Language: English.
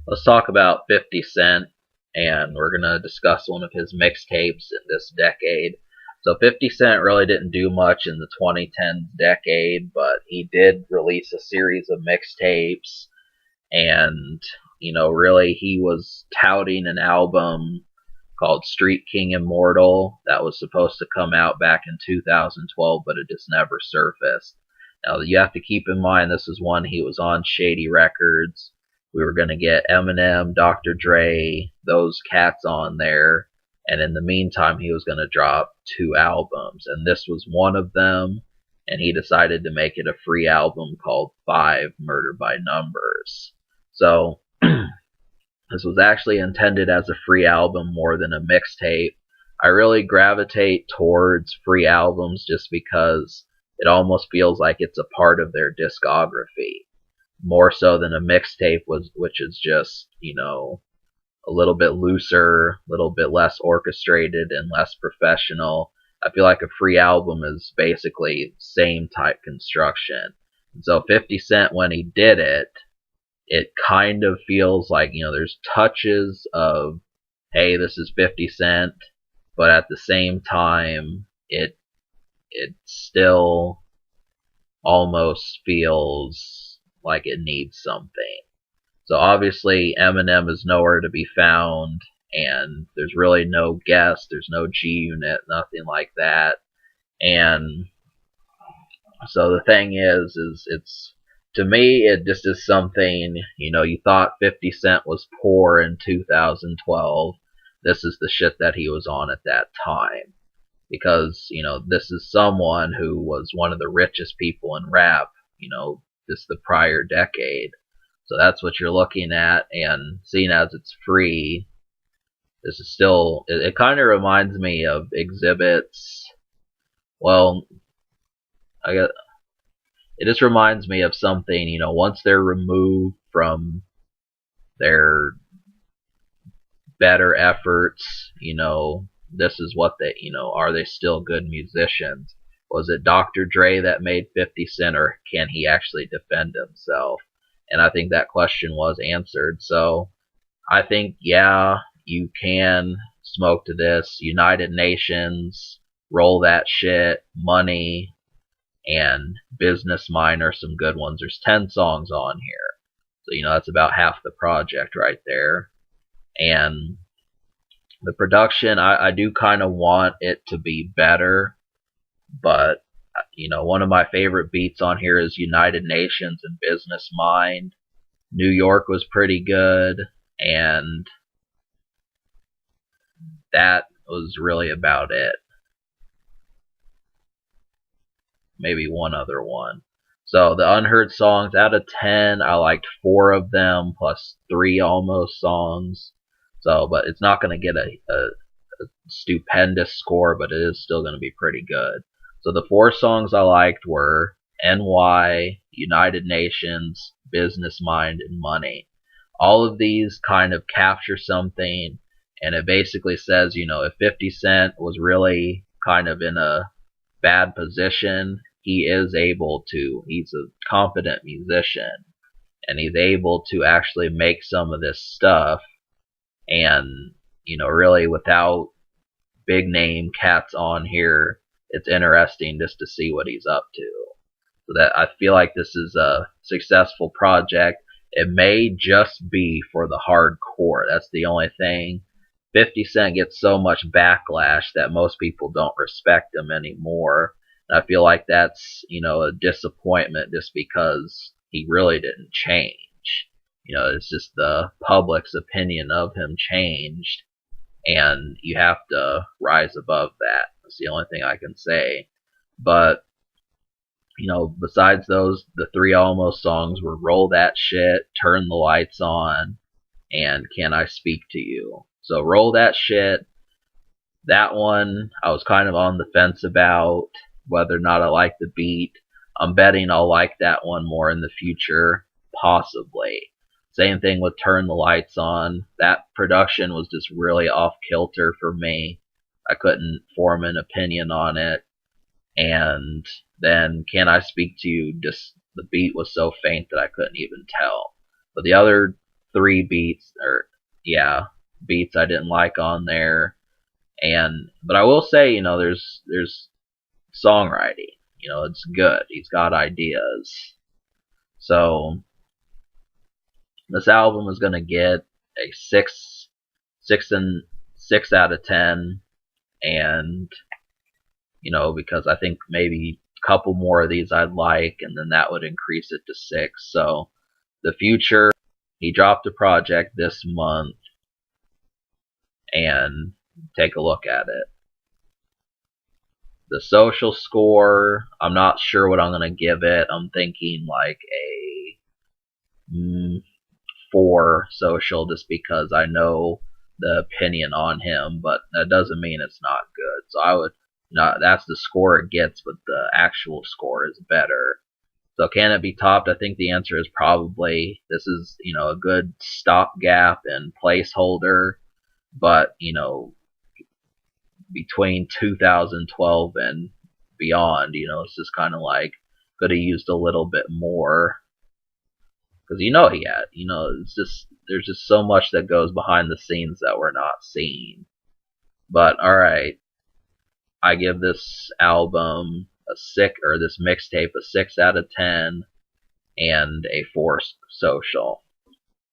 Let's talk about 50 Cent, and we're going to discuss one of his mixtapes in this decade. So 50 Cent really didn't do much in the 2010s decade, but he did release a series of mixtapes, and, really he was touting an album called Street King Immortal that was supposed to come out back in 2012, but it just never surfaced. Now, you have to keep in mind this is one he was on Shady Records. We were going to get Eminem, Dr. Dre, those cats on there. And in the meantime, he was going to drop 2 albums. And this was one of them. And he decided to make it a free album called Five Murder by Numbers. So this was actually intended as a free album more than a mixtape. I really gravitate towards free albums just because it almost feels like it's a part of their discography, more so than a mixtape was, which is just, a little bit looser, a little bit less orchestrated and less professional. I feel like a free album is basically same type construction. And so 50 Cent, when he did it, it kind of feels like, there's touches of, hey, this is 50 Cent, but at the same time, it still almost feels like it needs something. So obviously Eminem is nowhere to be found, and there's really no guest, there's no G Unit, nothing like that. And so the thing is it's, to me, it just is something, you thought 50 Cent was poor in 2012. This is the shit that he was on at that time. Because, this is someone who was one of the richest people in rap, just the prior decade. So that's what you're looking at, and seeing as it's free, this is still, it kind of reminds me of exhibits. Well, I got, it just reminds me of something, once they're removed from their better efforts, this is what they, are they still good musicians? Was it Dr. Dre that made 50 Cent, or can he actually defend himself? And I think that question was answered. So I think, yeah, you can smoke to this. United Nations, Roll That Shit, Money, and Business Mine are some good ones. There's 10 songs on here. So, that's about half the project right there. And the production, I do kind of want it to be better, but, one of my favorite beats on here is United Nations and Business Mind. New York was pretty good, and that was really about it. Maybe one other one. So the unheard songs, out of 10, I liked 4 of them, plus 3 almost songs. So, but it's not going to get a stupendous score, but it is still going to be pretty good. So the 4 songs I liked were NY, United Nations, Business Mind, and Money. All of these kind of capture something, and it basically says, if 50 Cent was really kind of in a bad position, he is able to, he's a competent musician, and he's able to actually make some of this stuff, and, really without big name cats on here, it's interesting just to see what he's up to. So that, I feel like this is a successful project. It may just be for the hardcore. That's the only thing. 50 Cent gets so much backlash that most people don't respect him anymore. And I feel like that's, a disappointment just because he really didn't change. It's just the public's opinion of him changed, and you have to rise above that. That's the only thing I can say. But, besides those, the 3 almost songs were Roll That Shit, Turn the Lights On, and Can I Speak to You. So Roll That Shit, that one I was kind of on the fence about whether or not I like the beat. I'm betting I'll like that one more in the future, possibly. Same thing with Turn the Lights On. That production was just really off kilter for me. I couldn't form an opinion on it. And then Can I Speak to You, just the beat was so faint that I couldn't even tell. But the other three beats, or yeah, beats I didn't like on there. But I will say, there's songwriting. It's good. He's got ideas. So this album is gonna get a 6 out of 10, and because I think maybe a couple more of these I'd like, and then that would increase it to 6. So the Future, he dropped a project this month, and take a look at it. The Social score, I'm not sure what I'm gonna give it. I'm thinking like a 4 Social, just because I know the opinion on him, but that doesn't mean it's not good. So I would not. That's the score it gets, but the actual score is better. So can it be topped? I think the answer is probably. This is a good stopgap and placeholder, but between 2012 and beyond, it's just kind of like could have used a little bit more, because he had, it's just there's just so much that goes behind the scenes that we're not seeing. But all right, I give this album this mixtape a 6 out of 10 and a 4 Social.